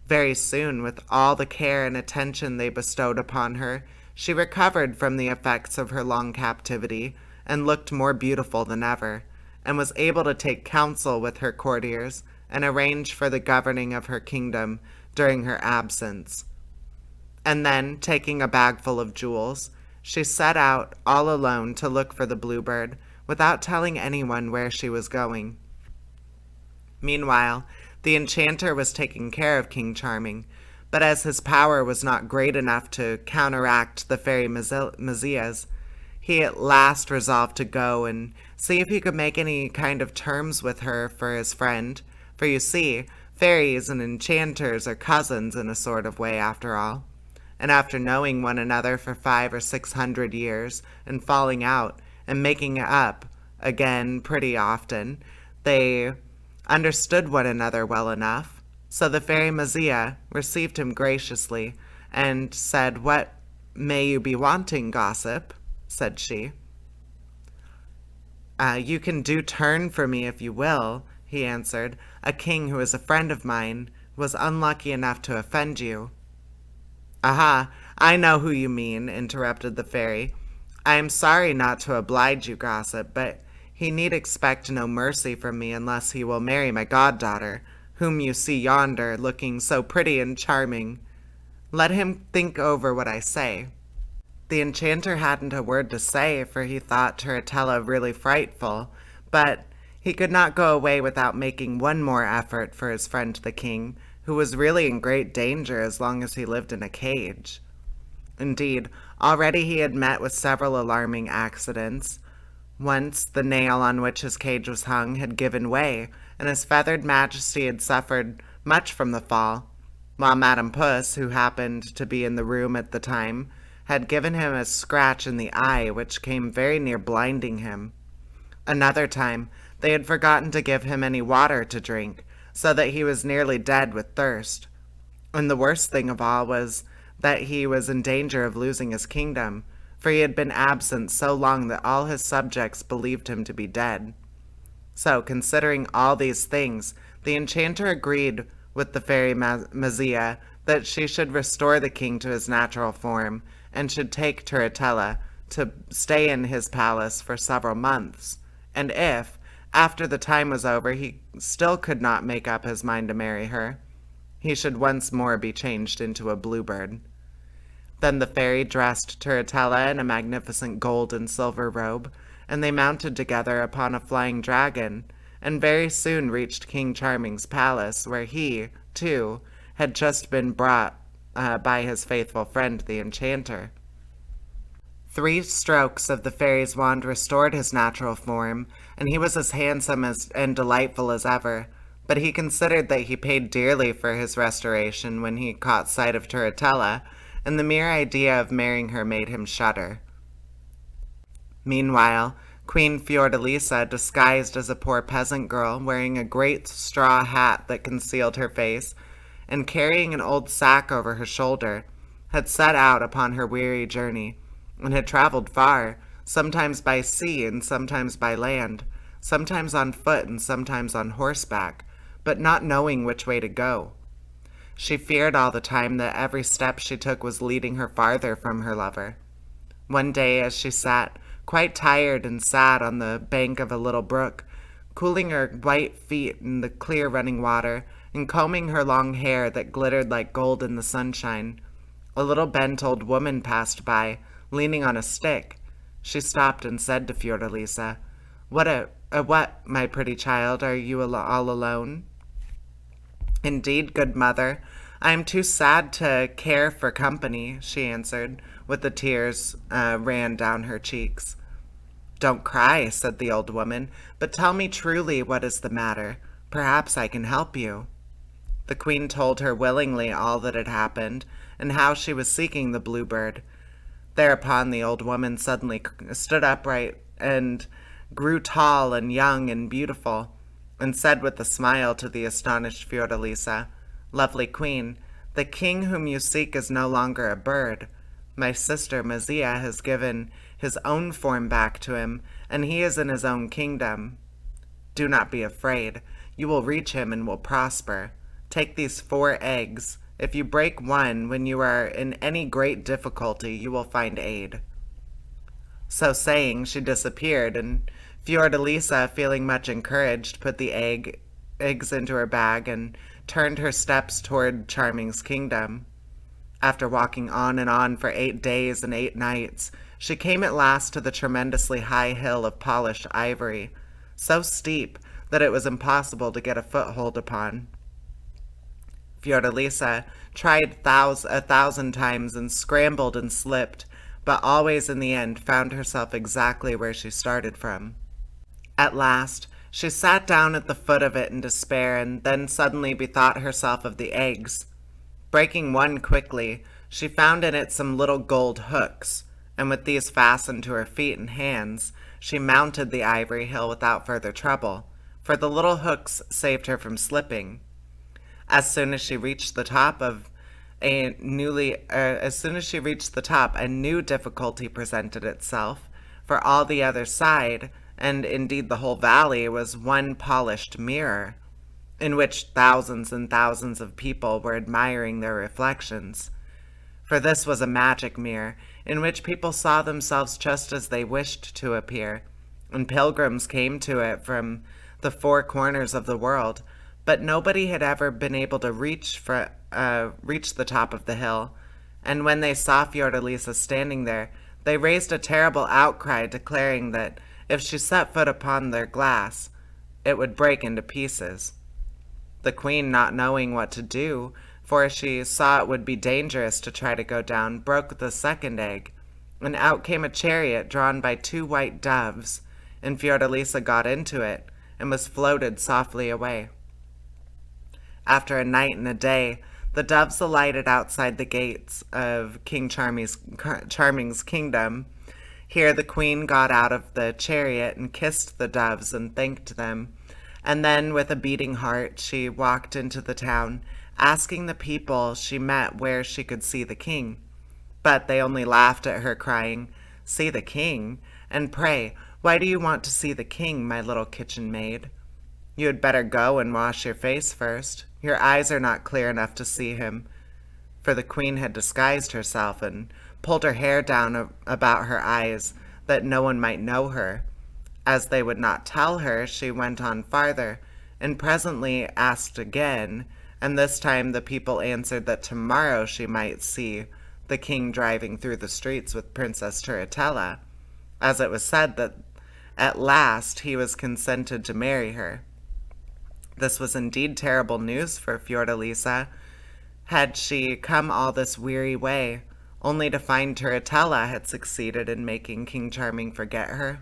Very soon, with all the care and attention they bestowed upon her, she recovered from the effects of her long captivity and looked more beautiful than ever, and was able to take counsel with her courtiers and arrange for the governing of her kingdom during her absence. And then, taking a bag full of jewels, she set out all alone to look for the bluebird, without telling anyone where she was going. Meanwhile, the enchanter was taking care of King Charming, but as his power was not great enough to counteract the fairy Mazias, he at last resolved to go and see if he could make any kind of terms with her for his friend, for you see, fairies and enchanters are cousins in a sort of way after all. And after knowing one another for 500 or 600 years, and falling out, and making it up again pretty often, they understood one another well enough. So the fairy Mazia received him graciously, and said, "What may you be wanting, gossip?" said she. You can do turn for me if you will," he answered. "A king who is a friend of mine was unlucky enough to offend you." "Aha, I know who you mean," interrupted the fairy. "I am sorry not to oblige you, gossip, but he need expect no mercy from me unless he will marry my goddaughter, whom you see yonder, looking so pretty and charming. Let him think over what I say." The enchanter hadn't a word to say, for he thought Turritella really frightful, but he could not go away without making one more effort for his friend the king, who was really in great danger as long as he lived in a cage. Indeed, already he had met with several alarming accidents. Once the nail on which his cage was hung had given way, and his feathered majesty had suffered much from the fall, while Madame Puss, who happened to be in the room at the time, had given him a scratch in the eye which came very near blinding him. Another time, they had forgotten to give him any water to drink, so that he was nearly dead with thirst. And the worst thing of all was that he was in danger of losing his kingdom, for he had been absent so long that all his subjects believed him to be dead. So, considering all these things, the enchanter agreed with the fairy Mazia that she should restore the king to his natural form, and should take Turritella to stay in his palace for several months, and if, after the time was over, he still could not make up his mind to marry her, he should once more be changed into a bluebird. Then the fairy dressed Turritella in a magnificent gold and silver robe, and they mounted together upon a flying dragon, and very soon reached King Charming's palace, where he, too, had just been brought by his faithful friend the enchanter. 3 strokes of the fairy's wand restored his natural form, and he was as handsome and delightful as ever, but he considered that he paid dearly for his restoration when he caught sight of Turritella, and the mere idea of marrying her made him shudder. Meanwhile, Queen Fiordalisa, disguised as a poor peasant girl, wearing a great straw hat that concealed her face, and carrying an old sack over her shoulder, had set out upon her weary journey, and had traveled far, sometimes by sea and sometimes by land, sometimes on foot and sometimes on horseback, but not knowing which way to go. She feared all the time that every step she took was leading her farther from her lover. One day, as she sat, quite tired and sad on the bank of a little brook, cooling her white feet in the clear running water, and combing her long hair that glittered like gold in the sunshine, a little bent old woman passed by, leaning on a stick. She stopped and said to Fiordalisa, What, my pretty child, are you all alone?" "Indeed, good mother, I am too sad to care for company," she answered, with the tears ran down her cheeks. "Don't cry," said the old woman, "but tell me truly what is the matter. Perhaps I can help you." The queen told her willingly all that had happened, and how she was seeking the bluebird. Thereupon the old woman suddenly stood upright, and grew tall and young and beautiful, and said with a smile to the astonished Fiordalisa, "Lovely queen, The king whom you seek is no longer a bird. My sister Mazia has given his own form back to him, and he is in his own kingdom. Do not be afraid. You will reach him and will prosper. Take these 4 eggs. If you break one when you are in any great difficulty, you will find aid." So saying, she disappeared, and Fiordalisa, feeling much encouraged, put the eggs into her bag and turned her steps toward Charming's kingdom. After walking on and on for 8 days and 8 nights, she came at last to the tremendously high hill of polished ivory, so steep that it was impossible to get a foothold upon. Fiordalisa tried 1,000 times and scrambled and slipped, but always in the end found herself exactly where she started from. At last, she sat down at the foot of it in despair, and then suddenly bethought herself of the eggs. Breaking one quickly, she found in it some little gold hooks, and with these fastened to her feet and hands, she mounted the ivory hill without further trouble, for the little hooks saved her from slipping. As soon as she reached the top, a new difficulty presented itself, for all the other side, and indeed the whole valley, was one polished mirror, in which thousands and thousands of people were admiring their reflections. For this was a magic mirror, in which people saw themselves just as they wished to appear, and pilgrims came to it from the 4 corners of the world, but nobody had ever been able to reach the top of the hill, and when they saw Fiordalisa standing there, they raised a terrible outcry, declaring that if she set foot upon their glass, it would break into pieces. The queen, not knowing what to do, for she saw it would be dangerous to try to go down, broke the second egg, and out came a chariot drawn by 2 white doves, and Fiordalisa got into it, and was floated softly away. After a night and a day, the doves alighted outside the gates of King Charming's kingdom. Here the queen got out of the chariot and kissed the doves and thanked them, and then with a beating heart she walked into the town, asking the people she met where she could see the king. But they only laughed at her, crying, "See the king? And pray, why do you want to see the king, my little kitchen maid? You had better go and wash your face first. Your eyes are not clear enough to see him." For the queen had disguised herself and pulled her hair down about her eyes, that no one might know her. As they would not tell her, she went on farther, and presently asked again, and this time the people answered that tomorrow she might see the king driving through the streets with Princess Turritella, as it was said that at last he was consented to marry her. This was indeed terrible news for Fiordalisa. Had she come all this weary way, only to find Turritella had succeeded in making King Charming forget her?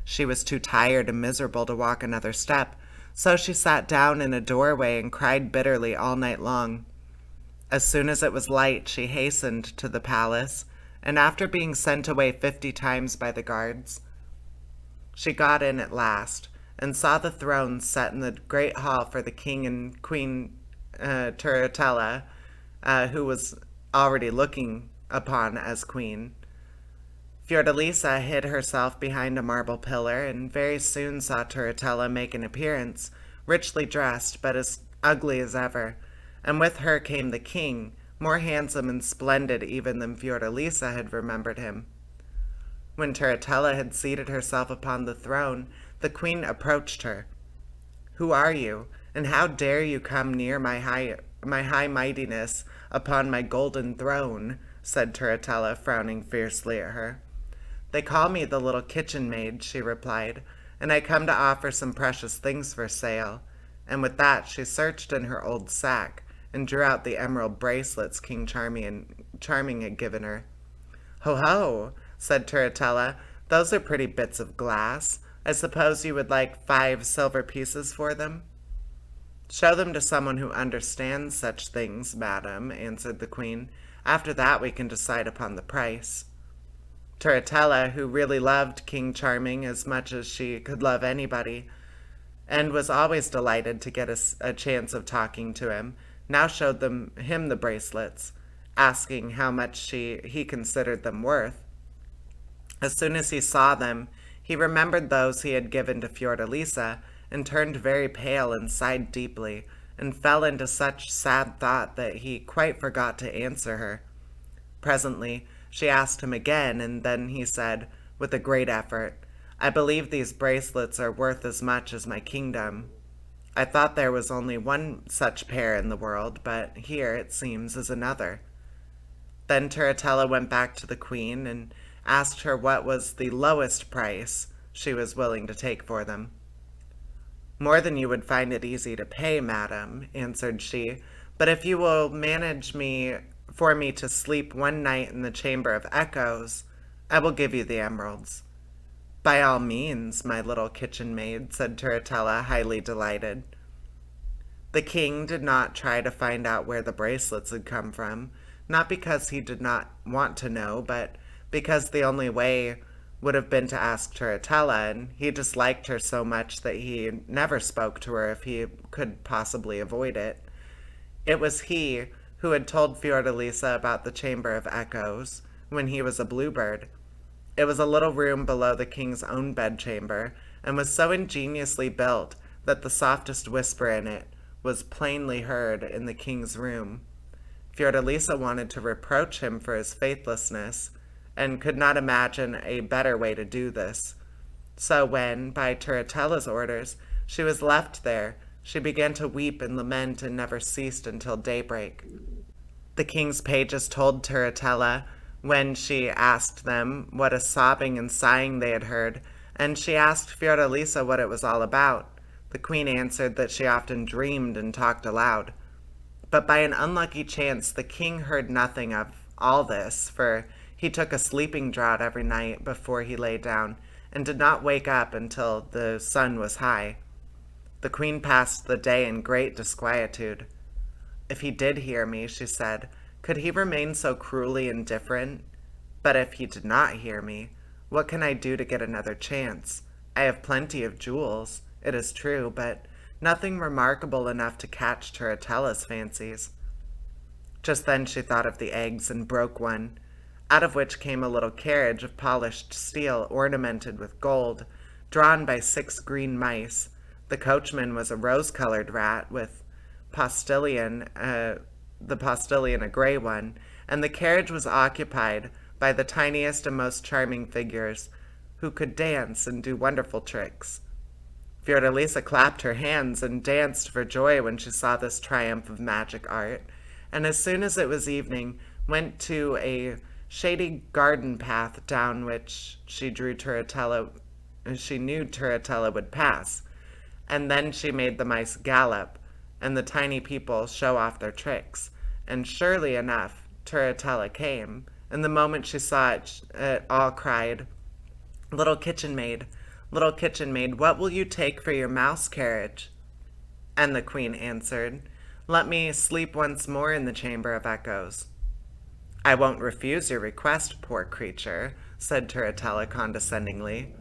She was too tired and miserable to walk another step, so she sat down in a doorway and cried bitterly all night long. As soon as it was light, she hastened to the palace, and after being sent away 50 times by the guards, she got in at last, and saw the throne set in the great hall for the king and queen Turritella, who was already looking upon as queen. Fiordalisa hid herself behind a marble pillar, and very soon saw Turritella make an appearance, richly dressed, but as ugly as ever, and with her came the king, more handsome and splendid even than Fiordalisa had remembered him. When Turritella had seated herself upon the throne, the queen approached her. "Who are you, and how dare you come near my high mightiness upon my golden throne?" said Turritella, frowning fiercely at her. "They call me the little kitchen maid," she replied, "and I come to offer some precious things for sale." And with that she searched in her old sack, and drew out the emerald bracelets King Charming had given her. "Ho, ho!" said Turritella, "those are pretty bits of glass. I suppose you would like 5 silver pieces for them?" "Show them to someone who understands such things, madam," answered the queen. "After that we can decide upon the price." Turritella, who really loved King Charming as much as she could love anybody, and was always delighted to get a chance of talking to him, now showed him the bracelets, asking how much he considered them worth. As soon as he saw them, he remembered those he had given to Fiordalisa, and turned very pale and sighed deeply, and fell into such sad thought that he quite forgot to answer her. Presently she asked him again, and then he said, with a great effort, "I believe these bracelets are worth as much as my kingdom. I thought there was only one such pair in the world, but here, it seems, is another." Then Turritella went back to the queen and asked her what was the lowest price she was willing to take for them. "More than you would find it easy to pay, madam," answered she, "but if you will manage for me to sleep one night in the Chamber of Echoes, I will give you the emeralds." "By all means, my little kitchen maid," said Turritella, highly delighted. The king did not try to find out where the bracelets had come from, not because he did not want to know, but because the only way would have been to ask Turritella, and he disliked her so much that he never spoke to her if he could possibly avoid it. It was he who had told Fiordalisa about the Chamber of Echoes when he was a bluebird. It was a little room below the king's own bedchamber, and was so ingeniously built that the softest whisper in it was plainly heard in the king's room. Fiordalisa wanted to reproach him for his faithlessness, and could not imagine a better way to do this. So when, by Turritella's orders, she was left there, she began to weep and lament and never ceased until daybreak. The king's pages told Turritella, when she asked them, what a sobbing and sighing they had heard, and she asked Fiordalisa what it was all about. The queen answered that she often dreamed and talked aloud. But by an unlucky chance the king heard nothing of all this, for he took a sleeping draught every night before he lay down, and did not wake up until the sun was high. The queen passed the day in great disquietude. "If he did hear me," she said, "could he remain so cruelly indifferent? But if he did not hear me, what can I do to get another chance? I have plenty of jewels, it is true, but nothing remarkable enough to catch Turritella's fancies." Just then she thought of the eggs and broke one, out of which came a little carriage of polished steel ornamented with gold, drawn by 6 green mice. The coachman was a rose-colored rat, with the postilion a gray one, and the carriage was occupied by the tiniest and most charming figures, who could dance and do wonderful tricks. Fiordalisa clapped her hands and danced for joy when she saw this triumph of magic art, and as soon as it was evening, went to a shady garden path down which she knew Turritella would pass, and then she made the mice gallop, and the tiny people show off their tricks, and surely enough Turritella came, and the moment she saw it all cried, little kitchen maid, what will you take for your mouse carriage?" And the queen answered, "Let me sleep once more in the Chamber of Echoes." "I won't refuse your request, poor creature," said Turritella condescendingly.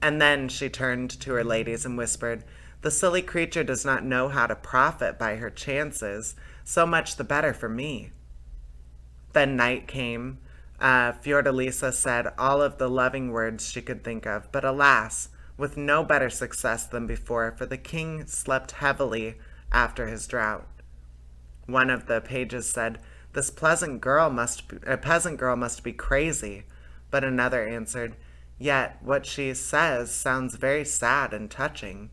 And then she turned to her ladies and whispered, "The silly creature does not know how to profit by her chances, so much the better for me." Then night came. Fiordalisa said all of the loving words she could think of, but alas, with no better success than before, for the king slept heavily after his draught. One of the pages said, "This peasant girl must be crazy," but another answered, "Yet what she says sounds very sad and touching."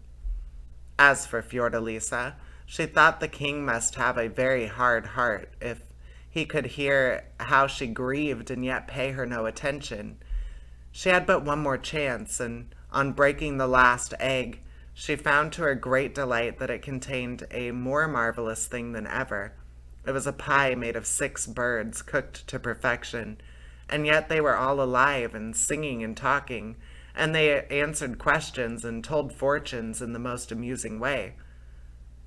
As for Fiordalisa, she thought the king must have a very hard heart if he could hear how she grieved and yet pay her no attention. She had but one more chance, and on breaking the last egg, she found to her great delight that it contained a more marvelous thing than ever. It was a pie made of 6 birds, cooked to perfection, and yet they were all alive and singing and talking, and they answered questions and told fortunes in the most amusing way.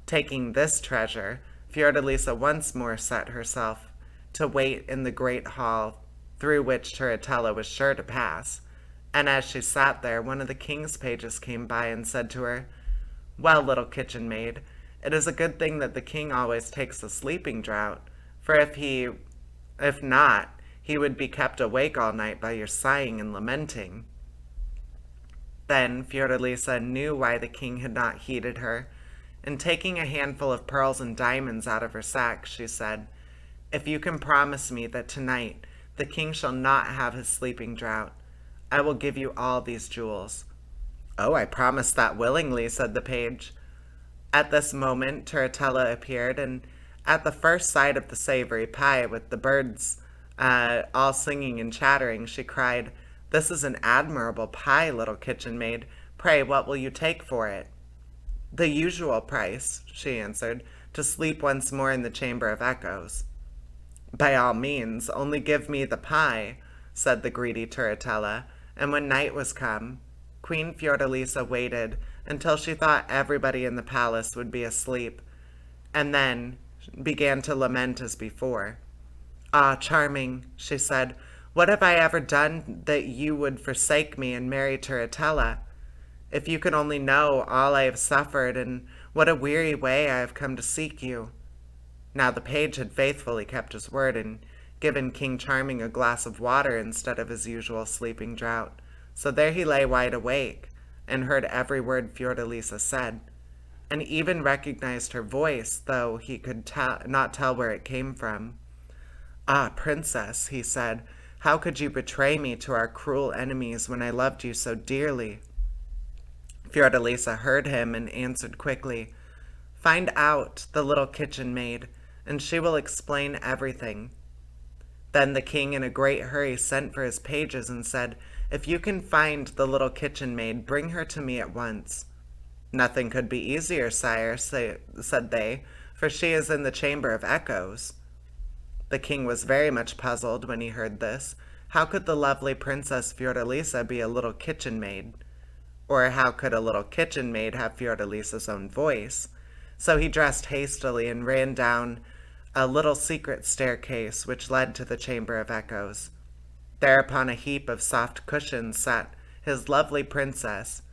Taking this treasure, Fiordalisa once more set herself to wait in the great hall through which Turritella was sure to pass, and as she sat there, one of the king's pages came by and said to her, "Well, little kitchen maid, It is a good thing that the king always takes a sleeping draught, for if not, he would be kept awake all night by your sighing and lamenting." Then Fiordalisa knew why the king had not heeded her, and taking a handful of pearls and diamonds out of her sack, she said, "If you can promise me that tonight the king shall not have his sleeping draught, I will give you all these jewels." "Oh, I promise that willingly," said the page. At this moment Turritella appeared, and at the first sight of the savory pie with the birds all singing and chattering, she cried, "This is an admirable pie, little kitchen maid. Pray, what will you take for it?" "The usual price," she answered, "to sleep once more in the Chamber of Echoes." "By all means, only give me the pie," said the greedy Turritella, and when night was come, Queen Fiordalisa waited until she thought everybody in the palace would be asleep, and then began to lament as before. "Ah, Charming," she said, "what have I ever done that you would forsake me and marry Turritella? If you could only know all I have suffered, and what a weary way I have come to seek you." Now the page had faithfully kept his word and given King Charming a glass of water instead of his usual sleeping draught, so there he lay wide awake, and heard every word Fiordalisa said, and even recognized her voice, though he could not tell where it came from. "Ah, Princess," he said, "how could you betray me to our cruel enemies when I loved you so dearly?" Fiordalisa heard him and answered quickly, "Find out the little kitchen maid, and she will explain everything." Then the king in a great hurry sent for his pages and said, "If you can find the little kitchen maid, bring her to me at once." "Nothing could be easier, sire," said they, "for she is in the Chamber of Echoes." The king was very much puzzled when he heard this. How could the lovely Princess Fiordalisa be a little kitchen maid? Or how could a little kitchen maid have Fiordalisa's own voice? So he dressed hastily and ran down a little secret staircase which led to the Chamber of Echoes. There upon a heap of soft cushions sat his lovely princess.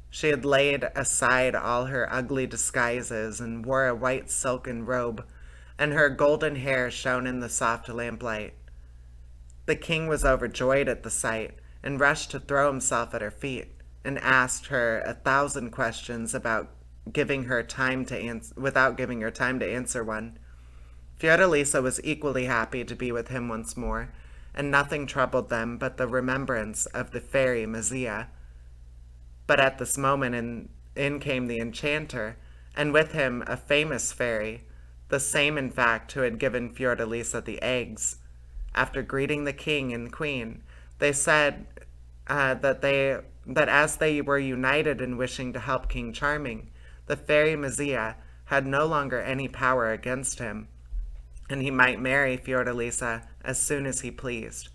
She had laid aside all her ugly disguises and wore a white silken robe, and her golden hair shone in the soft lamplight. The king was overjoyed at the sight, and rushed to throw himself at her feet, and asked her 1,000 questions without giving her time to answer one. Fiordalisa was equally happy to be with him once more, and nothing troubled them but the remembrance of the fairy Mazia. But at this moment in came the enchanter, and with him a famous fairy, the same in fact who had given Fiordalisa the eggs. After greeting the king and queen, they said that as they were united in wishing to help King Charming, the fairy Mazia had no longer any power against him, and he might marry Fiordalisa as soon as he pleased.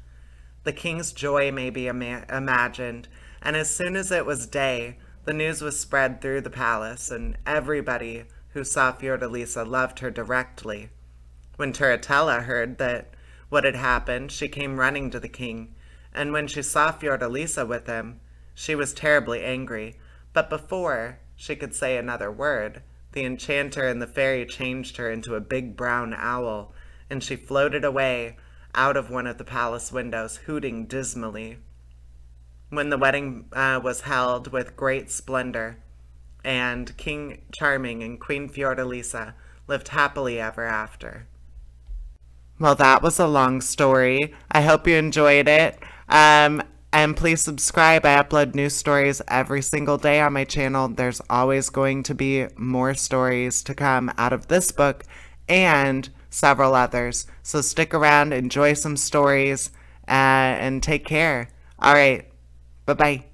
The king's joy may be imagined, and as soon as it was day, the news was spread through the palace, and everybody who saw Fiordalisa loved her directly. When Turritella heard that what had happened, she came running to the king, and when she saw Fiordalisa with him, she was terribly angry. But before she could say another word, the enchanter and the fairy changed her into a big brown owl, and she floated away out of one of the palace windows, hooting dismally. When the wedding was held with great splendor, and King Charming and Queen Fiordalisa lived happily ever after. Well, that was a long story. I hope you enjoyed it. And please subscribe. I upload new stories every single day on my channel. There's always going to be more stories to come out of this book and several others. So stick around, enjoy some stories, and take care. All right. Bye-bye.